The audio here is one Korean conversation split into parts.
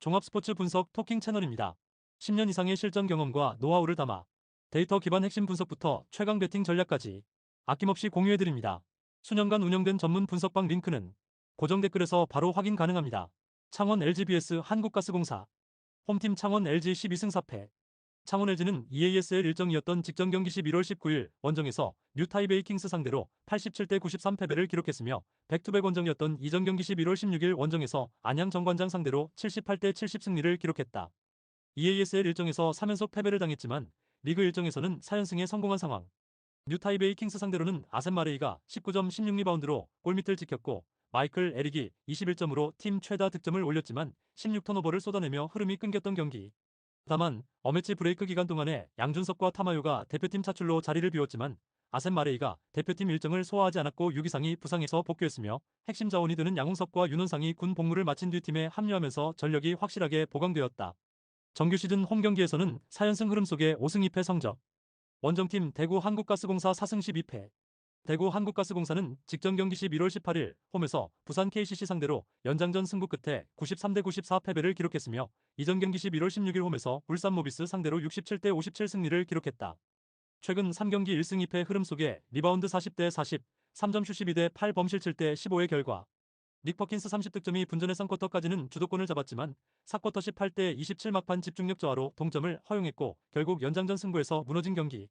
종합 스포츠 분석 토킹 채널입니다. 10년 이상의 실전 경험과 노하우를 담아 데이터 기반 핵심 분석부터 최강 배팅 전략까지 아낌없이 공유해드립니다. 수년간 운영된 전문 분석방 링크는 고정 댓글에서 바로 확인 가능합니다. 창원 LG vs 한국가스공사. 홈팀 창원 LG 12승 4패. 창원 LG는 EASL 일정이었던 직전 경기 11월 19일 원정에서 뉴타이베이 킹스 상대로 87대 93 패배를 기록했으며 백투백 원정이었던 이전 경기 11월 16일 원정에서 안양 정관장 상대로 78대 70 승리를 기록했다. EASL 일정에서 3연속 패배를 당했지만 리그 일정에서는 4연승에 성공한 상황. 뉴타이베이 킹스 상대로는 아셈 마레이가 19점 16리바운드로 골밑을 지켰고 마이클 에릭이 21점으로 팀 최다 득점을 올렸지만 16턴오버를 쏟아내며 흐름이 끊겼던 경기. 다만 어매치 브레이크 기간 동안에 양준석과 타마요가 대표팀 차출로 자리를 비웠지만 아셈 마레이가 대표팀 일정을 소화하지 않았고 유기상이 부상에서 복귀했으며 핵심 자원이 되는 양홍석과 윤원상이 군 복무를 마친 뒤 팀에 합류하면서 전력이 확실하게 보강되었다. 정규 시즌 홈 경기에서는 4연승 흐름 속에 5승 2패 성적. 원정팀 대구 한국가스공사 4승 12패. 대구 한국가스공사는 직전 경기 11월 18일 홈에서 부산 KCC 상대로 연장전 승부 끝에 93대 94 패배를 기록했으며 이전 경기 11월 16일 홈에서 울산 모비스 상대로 67대 57 승리를 기록했다. 최근 3경기 1승 2패 흐름 속에 리바운드 40대 40, 3점 슛 12대 8 범실 7대 15의 결과. 닉 퍼킨스 30득점이 분전의 3쿼터까지는 주도권을 잡았지만 4쿼터 18대 27 막판 집중력 저하로 동점을 허용했고 결국 연장전 승부에서 무너진 경기.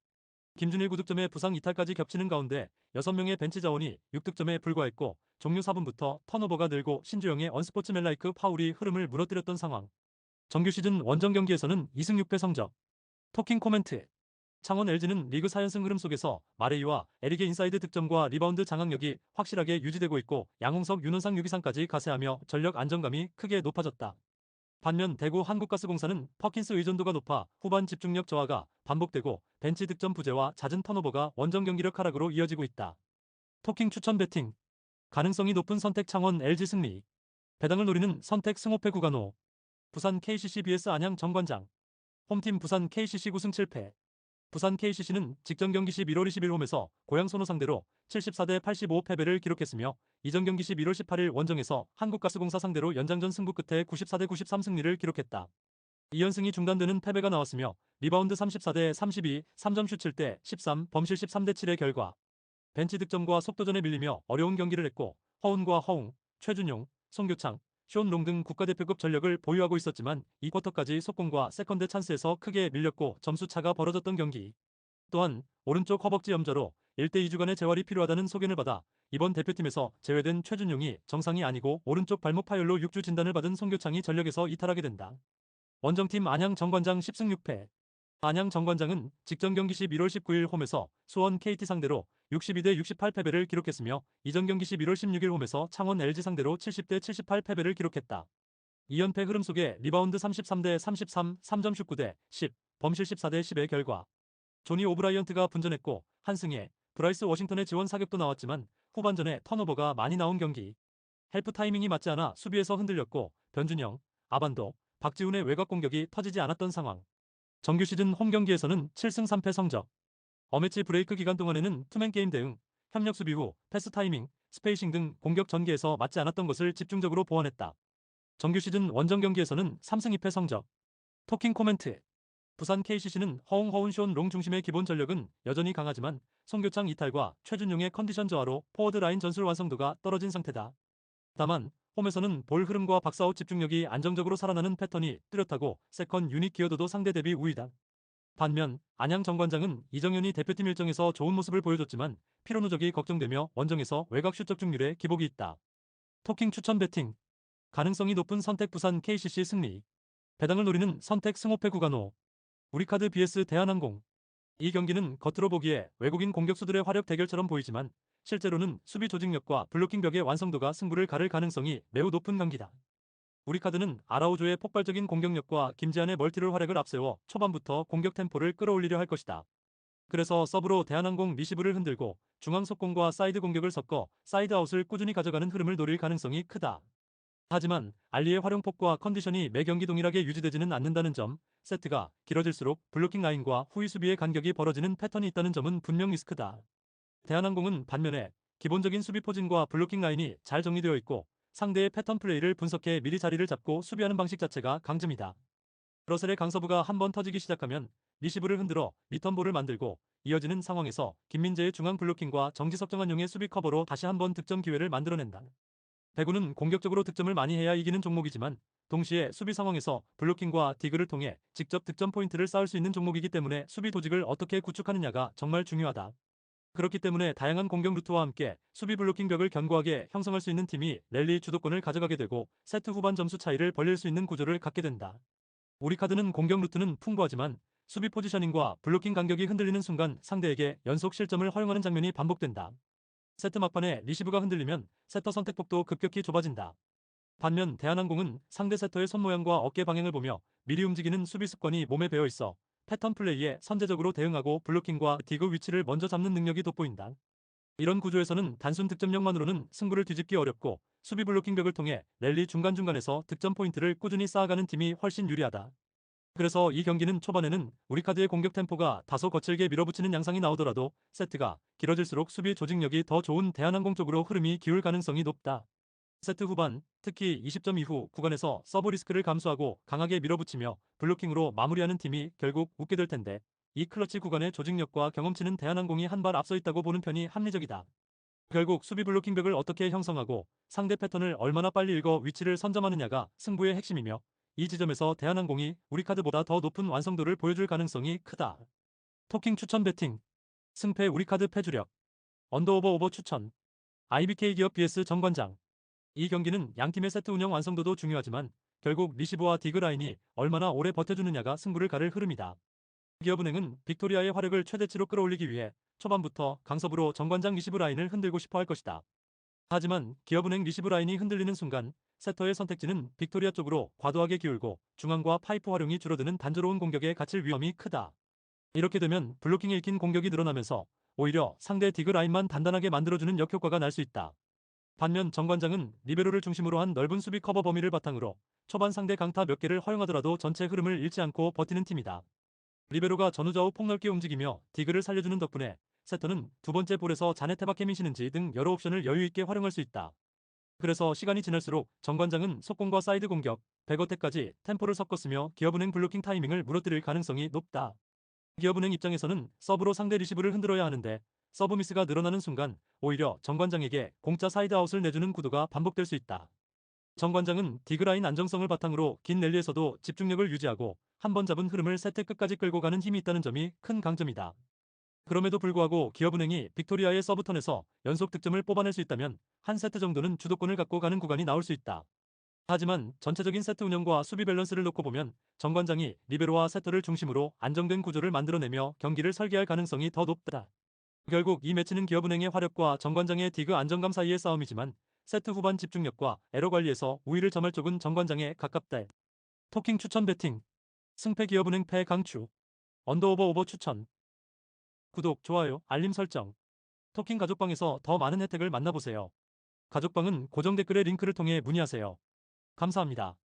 김준일 9득점에 부상 이탈까지 겹치는 가운데 6명의 벤치 자원이 6득점에 불과했고 종료 4분부터 턴오버가 늘고 신주영의 언스포츠맨라이크 파울이 흐름을 무너뜨렸던 상황. 정규 시즌 원정 경기에서는 2승 6패 성적. 토킹 코멘트. 창원 LG는 리그 4연승 흐름 속에서 마레이와 에릭의 인사이드 득점과 리바운드 장악력이 확실하게 유지되고 있고 양홍석, 윤원상, 유기상까지 가세하며 전력 안정감이 크게 높아졌다. 반면 대구 한국가스공사는 퍼킨스 의존도가 높아 후반 집중력 저하가 반복되고 벤치 득점 부재와 잦은 턴오버가 원정 경기력 하락으로 이어지고 있다. 토킹 추천 배팅. 가능성이 높은 선택 창원 LG 승리. 배당을 노리는 선택 승호패 구간호. 부산 KCC vs 안양 정관장. 홈팀 부산 KCC 9승 7패. 부산 KCC는 직전 경기 11월 20일 홈에서 고양 손호 상대로 74대 85 패배를 기록했으며 이전 경기 11월 18일 원정에서 한국가스공사 상대로 연장전 승부 끝에 94대 93 승리를 기록했다. 2연승이 중단되는 패배가 나왔으며 리바운드 34대 32, 3점 슛 7대 13, 범실 13대 7의 결과. 벤치 득점과 속도전에 밀리며 어려운 경기를 했고 허운과 허웅, 최준용, 송교창, 쇼온롱 등 국가대표급 전력을 보유하고 있었지만 2쿼터까지 속공과 세컨드 찬스에서 크게 밀렸고 점수차가 벌어졌던 경기. 또한 오른쪽 허벅지 염좌로 1대2주간의 재활이 필요하다는 소견을 받아 이번 대표팀에서 제외된 최준용이 정상이 아니고 오른쪽 발목 파열로 6주 진단을 받은 송교창이 전력에서 이탈하게 된다. 원정팀 안양 정관장 10승 6패. 안양 정관장은 직전 경기 11월 19일 홈에서 수원 KT 상대로 62대 68 패배를 기록했으며 이전 경기 11월 16일 홈에서 창원 LG 상대로 70대 78 패배를 기록했다. 2연패 흐름 속에 리바운드 33대 33, 3점 슛 9대 10, 범실 14대 10의 결과. 조니 오브라이언트가 분전했고 한승혜, 브라이스 워싱턴의 지원 사격도 나왔지만 후반전에 턴오버가 많이 나온 경기. 헬프 타이밍이 맞지 않아 수비에서 흔들렸고 변준영, 아반도, 박지훈의 외곽 공격이 터지지 않았던 상황. 정규 시즌 홈 경기에서는 7승 3패 성적. 어매치 브레이크 기간 동안에는 투맨 게임 대응, 협력 수비 후 패스 타이밍, 스페이싱 등 공격 전개에서 맞지 않았던 것을 집중적으로 보완했다. 정규 시즌 원정 경기에서는 3승 2패 성적. 토킹 코멘트. 부산 KCC는 허웅 허운쇼 롱 중심의 기본 전력은 여전히 강하지만 송교창 이탈과 최준용의 컨디션 저하로 포워드 라인 전술 완성도가 떨어진 상태다. 다만 홈에서는 볼 흐름과 박스아웃 집중력이 안정적으로 살아나는 패턴이 뚜렷하고 세컨 유닛 기여도도 상대 대비 우위다. 반면 안양 정관장은 이정현이 대표팀 일정에서 좋은 모습을 보여줬지만 피로 누적이 걱정되며 원정에서 외곽 슛 적중률에 기복이 있다. 토킹 추천 배팅. 가능성이 높은 선택 부산 KCC 승리. 배당을 노리는 선택 승호패 구간호. 우리카드 vs 대한항공. 이 경기는 겉으로 보기에 외국인 공격수들의 화력 대결처럼 보이지만 실제로는 수비 조직력과 블로킹 벽의 완성도가 승부를 가를 가능성이 매우 높은 경기다. 우리카드는 아라우조의 폭발적인 공격력과 김지한의 멀티롤 활약을 앞세워 초반부터 공격 템포를 끌어올리려 할 것이다. 그래서 서브로 대한항공 리시브를 흔들고 중앙 속공과 사이드 공격을 섞어 사이드 아웃을 꾸준히 가져가는 흐름을 노릴 가능성이 크다. 하지만 알리의 활용폭과 컨디션이 매 경기 동일하게 유지되지는 않는다는 점, 세트가 길어질수록 블로킹 라인과 후위 수비의 간격이 벌어지는 패턴이 있다는 점은 분명 리스크다. 대한항공은 반면에 기본적인 수비 포진과 블로킹 라인이 잘 정리되어 있고 상대의 패턴 플레이를 분석해 미리 자리를 잡고 수비하는 방식 자체가 강점이다. 러셀의 강서부가 한번 터지기 시작하면 리시브를 흔들어 리턴볼을 만들고 이어지는 상황에서 김민재의 중앙 블로킹과 정지석정한용의 수비 커버로 다시 한번 득점 기회를 만들어낸다. 배구는 공격적으로 득점을 많이 해야 이기는 종목이지만 동시에 수비 상황에서 블로킹과 디그를 통해 직접 득점 포인트를 쌓을 수 있는 종목이기 때문에 수비 조직을 어떻게 구축하느냐가 정말 중요하다. 그렇기 때문에 다양한 공격 루트와 함께 수비 블로킹 벽을 견고하게 형성할 수 있는 팀이 랠리 주도권을 가져가게 되고 세트 후반 점수 차이를 벌릴 수 있는 구조를 갖게 된다. 우리 카드는 공격 루트는 풍부하지만 수비 포지셔닝과 블로킹 간격이 흔들리는 순간 상대에게 연속 실점을 허용하는 장면이 반복된다. 세트 막판에 리시브가 흔들리면 세터 선택폭도 급격히 좁아진다. 반면 대한항공은 상대 세터의 손모양과 어깨 방향을 보며 미리 움직이는 수비 습관이 몸에 배어 있어 패턴 플레이에 선제적으로 대응하고 블로킹과 디그 위치를 먼저 잡는 능력이 돋보인다. 이런 구조에서는 단순 득점력만으로는 승부를 뒤집기 어렵고 수비 블로킹 벽을 통해 랠리 중간중간에서 득점 포인트를 꾸준히 쌓아가는 팀이 훨씬 유리하다. 그래서 이 경기는 초반에는 우리 카드의 공격 템포가 다소 거칠게 밀어붙이는 양상이 나오더라도 세트가 길어질수록 수비 조직력이 더 좋은 대한항공 쪽으로 흐름이 기울 가능성이 높다. 세트 후반, 특히 20점 이후 구간에서 서브 리스크를 감수하고 강하게 밀어붙이며 블로킹으로 마무리하는 팀이 결국 웃게 될 텐데 이 클러치 구간의 조직력과 경험치는 대한항공이 한 발 앞서 있다고 보는 편이 합리적이다. 결국 수비 블로킹 벽을 어떻게 형성하고 상대 패턴을 얼마나 빨리 읽어 위치를 선점하느냐가 승부의 핵심이며 이 지점에서 대한항공이 우리 카드보다 더 높은 완성도를 보여줄 가능성이 크다. 토킹 추천 배팅. 승패 우리 카드 패주력. 언더오버 오버 추천. IBK 기업 vs 정관장. 이 경기는 양팀의 세트 운영 완성도도 중요하지만 결국 리시브와 디그 라인이 얼마나 오래 버텨주느냐가 승부를 가를 흐름이다. 기업은행은 빅토리아의 화력을 최대치로 끌어올리기 위해 초반부터 강섭으로 정관장 리시브 라인을 흔들고 싶어 할 것이다. 하지만 기업은행 리시브 라인이 흔들리는 순간 세터의 선택지는 빅토리아 쪽으로 과도하게 기울고 중앙과 파이프 활용이 줄어드는 단조로운 공격에 갇힐 위험이 크다. 이렇게 되면 블로킹에 익힌 공격이 늘어나면서 오히려 상대 디그 라인만 단단하게 만들어주는 역효과가 날 수 있다. 반면 정관장은 리베로를 중심으로 한 넓은 수비 커버 범위를 바탕으로 초반 상대 강타 몇 개를 허용하더라도 전체 흐름을 잃지 않고 버티는 팀이다. 리베로가 전후좌우 폭넓게 움직이며 디그를 살려주는 덕분에 세터는 두 번째 볼에서 잔해 태박해 미시는지 등 여러 옵션을 여유있게 활용할 수 있다. 그래서 시간이 지날수록 정관장은 속공과 사이드 공격, 백어택까지 템포를 섞었으며 기업은행 블로킹 타이밍을 무너뜨릴 가능성이 높다. 기업은행 입장에서는 서브로 상대 리시브를 흔들어야 하는데 서브 미스가 늘어나는 순간 오히려 정관장에게 공짜 사이드 아웃을 내주는 구도가 반복될 수 있다. 정관장은 디그라인 안정성을 바탕으로 긴 랠리에서도 집중력을 유지하고 한 번 잡은 흐름을 세트 끝까지 끌고 가는 힘이 있다는 점이 큰 강점이다. 그럼에도 불구하고 기업은행이 빅토리아의 서브턴에서 연속 득점을 뽑아낼 수 있다면 한 세트 정도는 주도권을 갖고 가는 구간이 나올 수 있다. 하지만 전체적인 세트 운영과 수비 밸런스를 놓고 보면 정관장이 리베로와 세터를 중심으로 안정된 구조를 만들어내며 경기를 설계할 가능성이 더 높다. 결국 이 매치는 기업은행의 화력과 정관장의 디그 안정감 사이의 싸움이지만 세트 후반 집중력과 에러 관리에서 우위를 점할 쪽은 정관장에 가깝다. 토킹 추천 배팅. 승패 기업은행 패 강추. 언더오버 오버 추천. 구독, 좋아요, 알림 설정. 토킹 가족방에서 더 많은 혜택을 만나보세요. 가족방은 고정 댓글의 링크를 통해 문의하세요. 감사합니다.